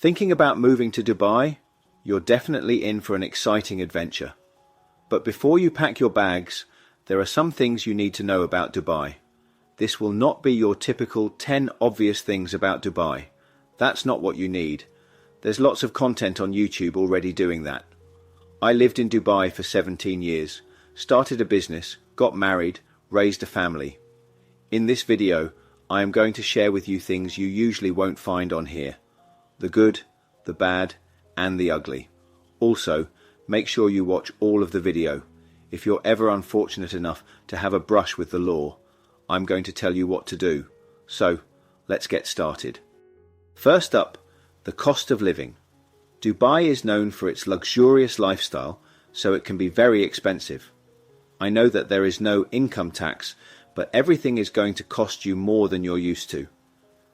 Thinking about moving to Dubai? You're definitely in for an exciting adventure. But before you pack your bags, there are some things you need to know about Dubai. This will not be your typical 10 obvious things about Dubai. That's not what you need. There's lots of content on YouTube already doing that. I lived in Dubai for 17 years, started a business, got married, raised a family. In this video, I am going to share with you things you usually won't find on here. The good, the bad, and the ugly. Also, make sure you watch all of the video. If you're ever unfortunate enough to have a brush with the law, I'm going to tell you what to do. So, let's get started. First up, the cost of living. Dubai is known for its luxurious lifestyle, so it can be very expensive. I know that there is no income tax, but everything is going to cost you more than you're used to.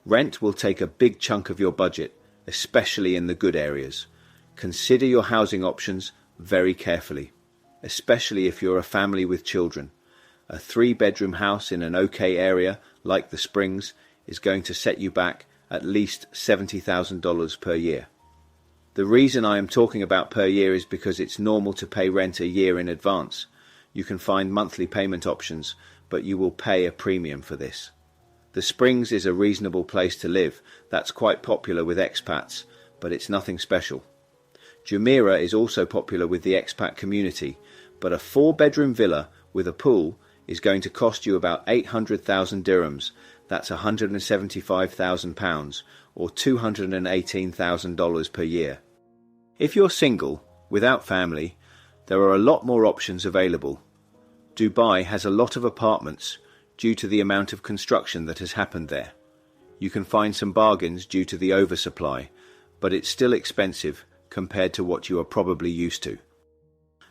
Rent will take a big chunk of your budget, especially in the good areas. Consider your housing options very carefully, especially if you're a family with children. A 3-bedroom house in an okay area, like the Springs, is going to set you back at least $70,000 per year. The reason I am talking about per year is because it's normal to pay rent a year in advance. You can find monthly payment options, but you will pay a premium for this. The Springs is a reasonable place to live. That's quite popular with expats, but it's nothing special. Jumeirah is also popular with the expat community, but a 4-bedroom villa with a pool is going to cost you about 800,000 dirhams. That's £175,000 or $218,000 per year. If you're single, without family, there are a lot more options available. Dubai has a lot of apartments due to the amount of construction that has happened there. You can find some bargains due to the oversupply, but it's still expensive compared to what you are probably used to.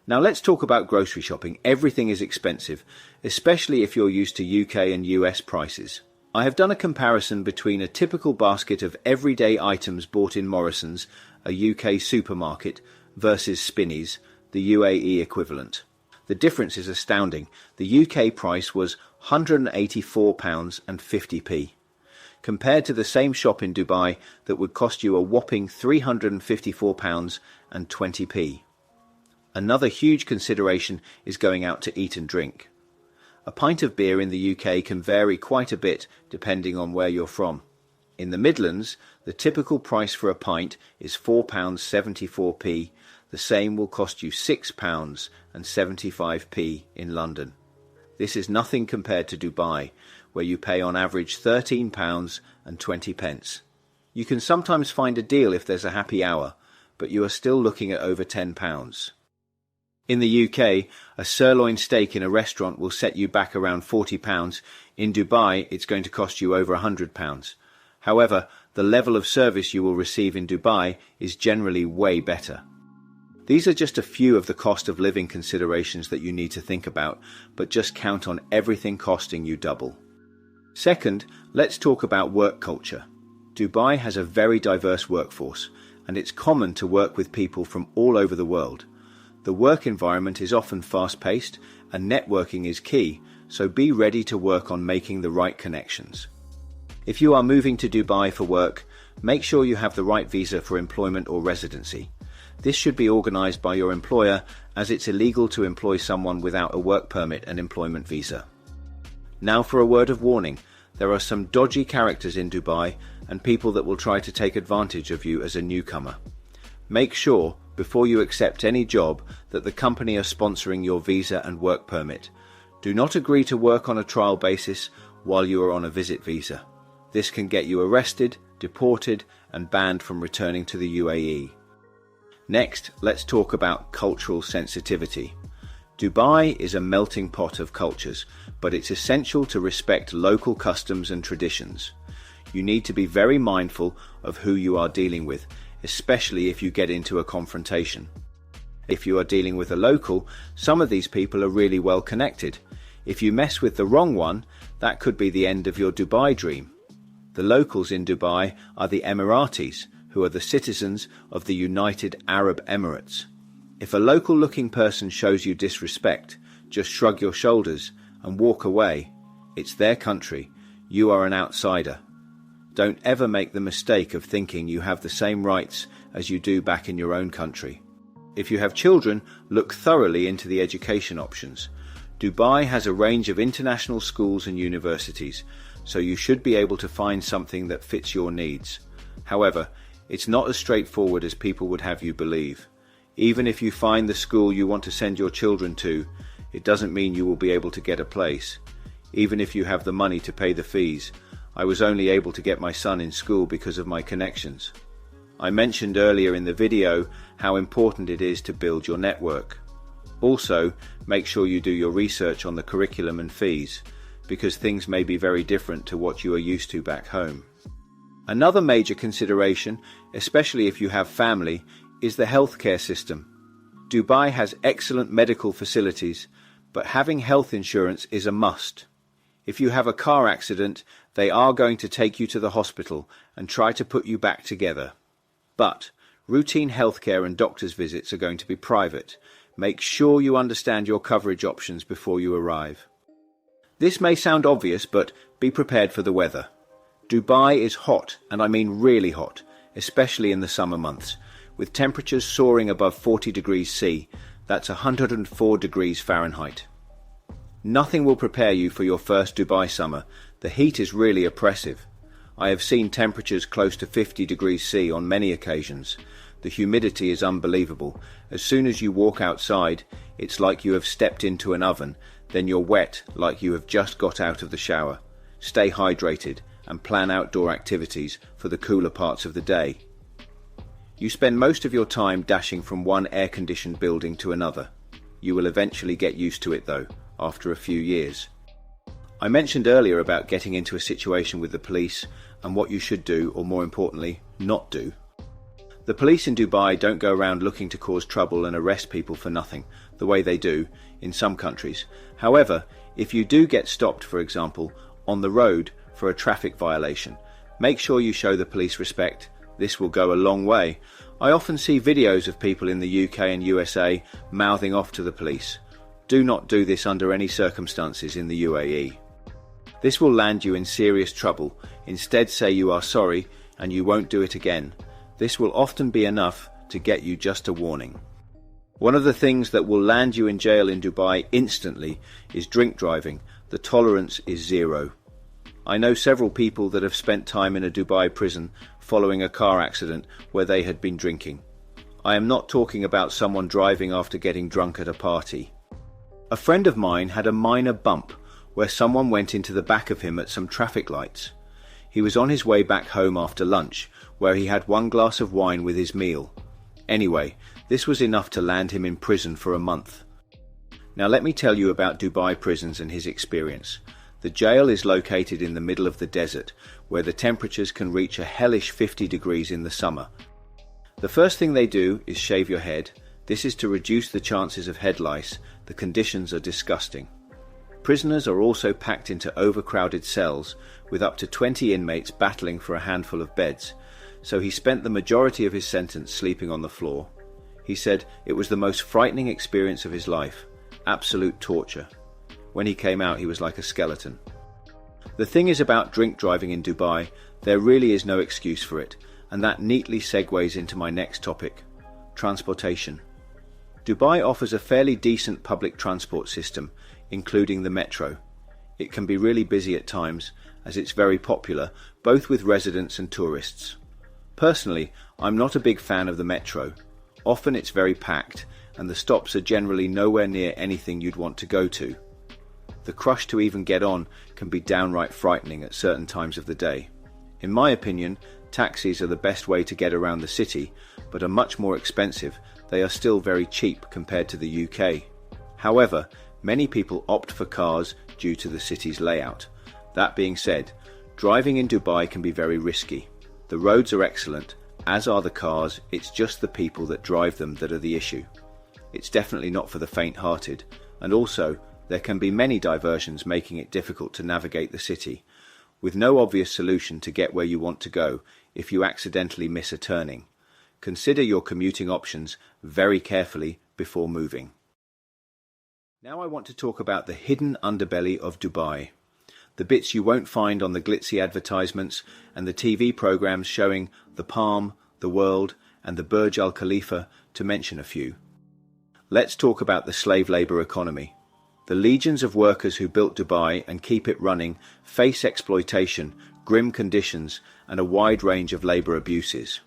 Now let's talk about grocery shopping. Everything is expensive, especially if you're used to UK and US prices. I have done a comparison between a typical basket of everyday items bought in Morrison's, a UK supermarket, versus Spinneys, the UAE equivalent. The difference is astounding. The UK price was £184.50, compared to the same shop in Dubai that would cost you a whopping £354.20. Another huge consideration is going out to eat and drink. A pint of beer in the UK can vary quite a bit depending on where you're from. In the Midlands, the typical price for a pint is £4.74. The same will cost you £6.75 in London. This is nothing compared to Dubai, where you pay on average £13.20. You can sometimes find a deal if there's a happy hour, but you are still looking at over £10. In the UK, a sirloin steak in a restaurant will set you back around £40. In Dubai, it's going to cost you over £100. However, the level of service you will receive in Dubai is generally way better. These are just a few of the cost of living considerations that you need to think about, but just count on everything costing you double. Second, let's talk about work culture. Dubai has a very diverse workforce, and it's common to work with people from all over the world. The work environment is often fast-paced, and networking is key, so be ready to work on making the right connections. If you are moving to Dubai for work, make sure you have the right visa for employment or residency. This should be organized by your employer, as it's illegal to employ someone without a work permit and employment visa. Now for a word of warning. There are some dodgy characters in Dubai and people that will try to take advantage of you as a newcomer. Make sure, before you accept any job, that the company are sponsoring your visa and work permit. Do not agree to work on a trial basis while you are on a visit visa. This can get you arrested, deported, and banned from returning to the UAE. Next, let's talk about cultural sensitivity. Dubai is a melting pot of cultures, but it's essential to respect local customs and traditions. You need to be very mindful of who you are dealing with, especially if you get into a confrontation. If you are dealing with a local, some of these people are really well connected. If you mess with the wrong one, that could be the end of your Dubai dream. The locals in Dubai are the Emiratis, who are the citizens of the United Arab Emirates. If a local-looking person shows you disrespect, just shrug your shoulders and walk away. It's their country. You are an outsider. Don't ever make the mistake of thinking you have the same rights as you do back in your own country. If you have children, look thoroughly into the education options. Dubai has a range of international schools and universities, so you should be able to find something that fits your needs. However, it's not as straightforward as people would have you believe. Even if you find the school you want to send your children to, it doesn't mean you will be able to get a place. Even if you have the money to pay the fees, I was only able to get my son in school because of my connections. I mentioned earlier in the video how important it is to build your network. Also, make sure you do your research on the curriculum and fees, because things may be very different to what you are used to back home. Another major consideration, especially if you have family, is the healthcare system. Dubai has excellent medical facilities, but having health insurance is a must. If you have a car accident, they are going to take you to the hospital and try to put you back together. But routine healthcare and doctor's visits are going to be private. Make sure you understand your coverage options before you arrive. This may sound obvious, but be prepared for the weather. Dubai is hot, and I mean really hot, especially in the summer months, with temperatures soaring above 40 degrees C, that's 104 degrees Fahrenheit. Nothing will prepare you for your first Dubai summer. The heat is really oppressive. I have seen temperatures close to 50 degrees C on many occasions. The humidity is unbelievable. As soon as you walk outside, it's like you have stepped into an oven, then you're wet like you have just got out of the shower. Stay hydrated and plan outdoor activities for the cooler parts of the day. You spend most of your time dashing from one air-conditioned building to another. You will eventually get used to it though, after a few years. I mentioned earlier about getting into a situation with the police and what you should do, or more importantly, not do. The police in Dubai don't go around looking to cause trouble and arrest people for nothing, the way they do in some countries. However, if you do get stopped, for example, on the road for a traffic violation, make sure you show the police respect. This will go a long way. I often see videos of people in the UK and USA mouthing off to the police. Do not do this under any circumstances in the UAE. This will land you in serious trouble. Instead, say you are sorry and you won't do it again. This will often be enough to get you just a warning. One of the things that will land you in jail in Dubai instantly is drink driving. The tolerance is zero. I know several people that have spent time in a Dubai prison following a car accident where they had been drinking. I am not talking about someone driving after getting drunk at a party. A friend of mine had a minor bump where someone went into the back of him at some traffic lights. He was on his way back home after lunch, where he had one glass of wine with his meal. Anyway, this was enough to land him in prison for a month. Now let me tell you about Dubai prisons and his experience. The jail is located in the middle of the desert, where the temperatures can reach a hellish 50 degrees in the summer. The first thing they do is shave your head. This is to reduce the chances of head lice. The conditions are disgusting. Prisoners are also packed into overcrowded cells, with up to 20 inmates battling for a handful of beds, so he spent the majority of his sentence sleeping on the floor. He said it was the most frightening experience of his life, absolute torture. When he came out, he was like a skeleton. The thing is about drink driving in Dubai, there really is no excuse for it, and that neatly segues into my next topic, transportation. Dubai offers a fairly decent public transport system, including the metro. It can be really busy at times, as it's very popular, both with residents and tourists. Personally, I'm not a big fan of the metro. Often it's very packed, and the stops are generally nowhere near anything you'd want to go to. The crush to even get on can be downright frightening at certain times of the day. In my opinion, taxis are the best way to get around the city, but are much more expensive. They are still very cheap compared to the UK. However, many people opt for cars due to the city's layout. That being said, driving in Dubai can be very risky. The roads are excellent, as are the cars. It's just the people that drive them that are the issue. It's definitely not for the faint-hearted, and also there can be many diversions making it difficult to navigate the city, with no obvious solution to get where you want to go if you accidentally miss a turning. Consider your commuting options very carefully before moving. Now I want to talk about the hidden underbelly of Dubai. The bits you won't find on the glitzy advertisements and the TV programs showing the Palm, the World, and the Burj Al Khalifa, to mention a few. Let's talk about the slave labor economy. The legions of workers who built Dubai and keep it running face exploitation, grim conditions, and a wide range of labor abuses.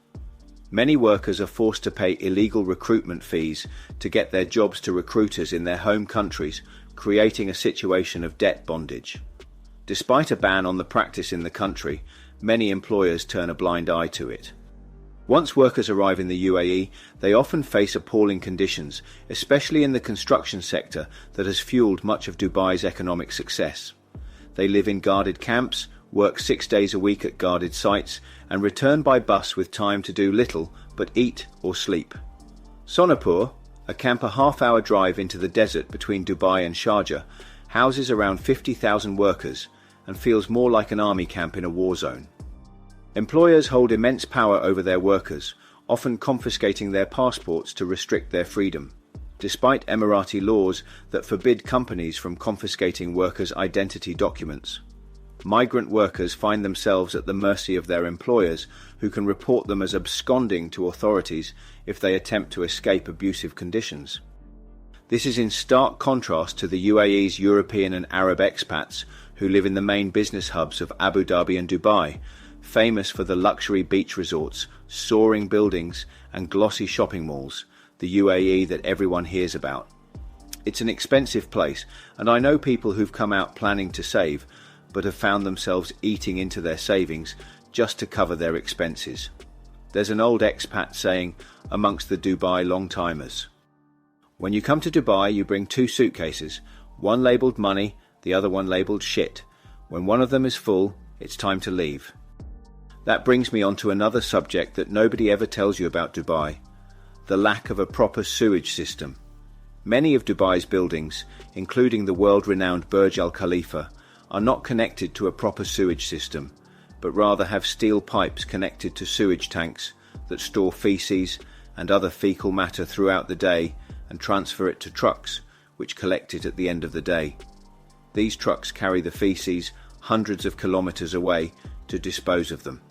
Many workers are forced to pay illegal recruitment fees to get their jobs to recruiters in their home countries, creating a situation of debt bondage. Despite a ban on the practice in the country, many employers turn a blind eye to it. Once workers arrive in the UAE, they often face appalling conditions, especially in the construction sector that has fueled much of Dubai's economic success. They live in guarded camps, work 6 days a week at guarded sites, and return by bus with time to do little but eat or sleep. Sonapur, a camp a half-hour drive into the desert between Dubai and Sharjah, houses around 50,000 workers and feels more like an army camp in a war zone. Employers hold immense power over their workers, often confiscating their passports to restrict their freedom. Despite Emirati laws that forbid companies from confiscating workers' identity documents, migrant workers find themselves at the mercy of their employers, who can report them as absconding to authorities if they attempt to escape abusive conditions. This is in stark contrast to the UAE's European and Arab expats who live in the main business hubs of Abu Dhabi and Dubai, famous for the luxury beach resorts, soaring buildings, and glossy shopping malls, the UAE that everyone hears about. It's an expensive place, and I know people who've come out planning to save, but have found themselves eating into their savings just to cover their expenses. There's an old expat saying amongst the Dubai long-timers: when you come to Dubai, you bring 2 suitcases, one labelled money, the other one labelled shit. When one of them is full, it's time to leave. That brings me on to another subject that nobody ever tells you about Dubai: the lack of a proper sewage system. Many of Dubai's buildings, including the world-renowned Burj Al Khalifa, are not connected to a proper sewage system, but rather have steel pipes connected to sewage tanks that store feces and other fecal matter throughout the day and transfer it to trucks, which collect it at the end of the day. These trucks carry the feces hundreds of kilometers away to dispose of them.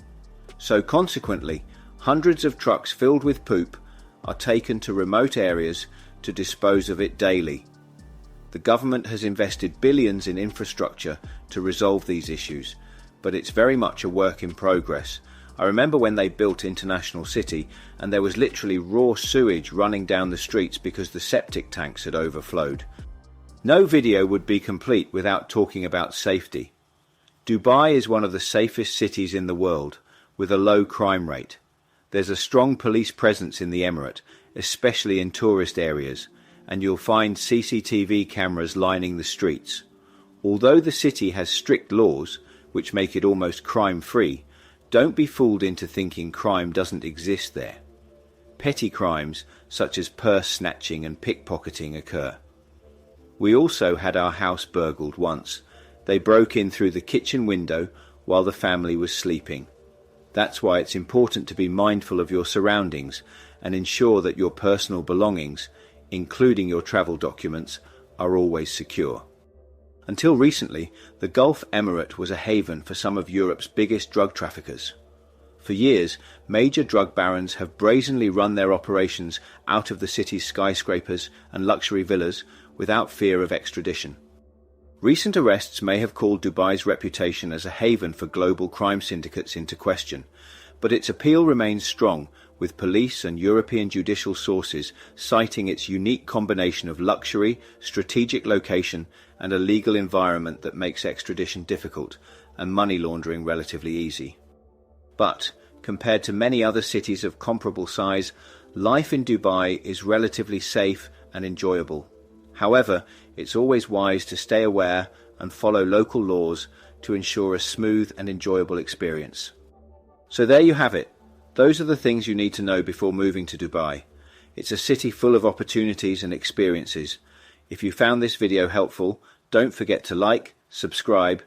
So consequently, hundreds of trucks filled with poop are taken to remote areas to dispose of it daily. The government has invested billions in infrastructure to resolve these issues, but it's very much a work in progress. I remember when they built International City and there was literally raw sewage running down the streets because the septic tanks had overflowed. No video would be complete without talking about safety. Dubai is one of the safest cities in the world, with a low crime rate. There's a strong police presence in the emirate, especially in tourist areas, and you'll find CCTV cameras lining the streets. Although the city has strict laws, which make it almost crime-free, don't be fooled into thinking crime doesn't exist there. Petty crimes, such as purse snatching and pickpocketing, occur. We also had our house burgled once. They broke in through the kitchen window while the family was sleeping. That's why it's important to be mindful of your surroundings and ensure that your personal belongings, including your travel documents, are always secure. Until recently, the Gulf Emirate was a haven for some of Europe's biggest drug traffickers. For years, major drug barons have brazenly run their operations out of the city's skyscrapers and luxury villas without fear of extradition. Recent arrests may have called Dubai's reputation as a haven for global crime syndicates into question, but its appeal remains strong, with police and European judicial sources citing its unique combination of luxury, strategic location, and a legal environment that makes extradition difficult and money laundering relatively easy. But, compared to many other cities of comparable size, life in Dubai is relatively safe and enjoyable. However, it's always wise to stay aware and follow local laws to ensure a smooth and enjoyable experience. So there you have it. Those are the things you need to know before moving to Dubai. It's a city full of opportunities and experiences. If you found this video helpful, don't forget to like, subscribe,